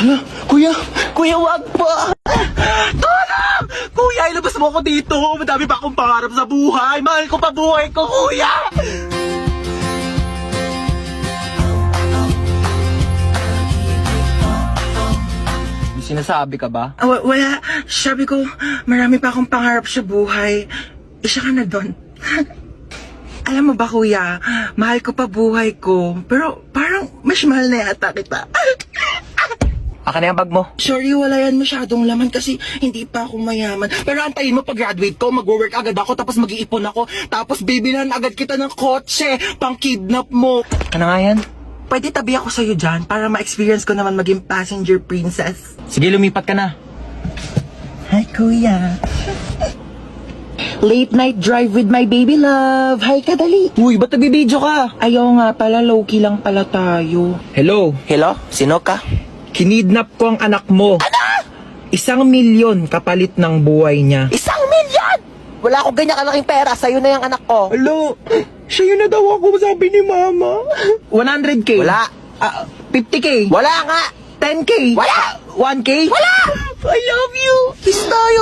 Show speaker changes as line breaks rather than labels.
Hala, kuya! Kuya, wag po! Tulong! Kuya, ilabas mo ako dito! Madami pa akong pangarap sa buhay! Mahal ko pa buhay ko, kuya! May sinasabi ka ba?
Wala. Sabi ko, marami pa akong pangarap sa buhay. Isa ka na doon. Alam mo ba, kuya, mahal ko pa buhay ko. Pero parang mas mahal na yata kita.
Aka na yung bag mo.
Sorry, wala yan masyadong laman kasi hindi pa ako mayaman. Pero antayin mo, pag-graduate ko, mag-work agad ako, tapos mag-iipon ako. Tapos bibilhan agad kita ng kotse, pang-kidnap mo.
Ano nga yan?
Pwede tabi ako sa'yo dyan para ma-experience ko naman maging passenger princess.
Sige, lumipat ka na.
Hi, kuya. Late night drive with my baby love. Hi, kadali.
Uy, ba't nabibidyo ka?
Ayaw nga pala, low-key lang pala tayo.
Hello?
Hello? Sino ka?
Kinidnap ko ang anak mo. Ano? 1,000,000 kapalit ng buhay niya.
1,000,000! Wala akong ganyan kalaking pera. Sa'yo na yung anak ko.
Hello? Siya yun na daw ako, sabi ni mama. 100K?
Wala.
50K?
Wala nga.
10K?
Wala.
1K?
Wala!
I love you!
Kiss tayo.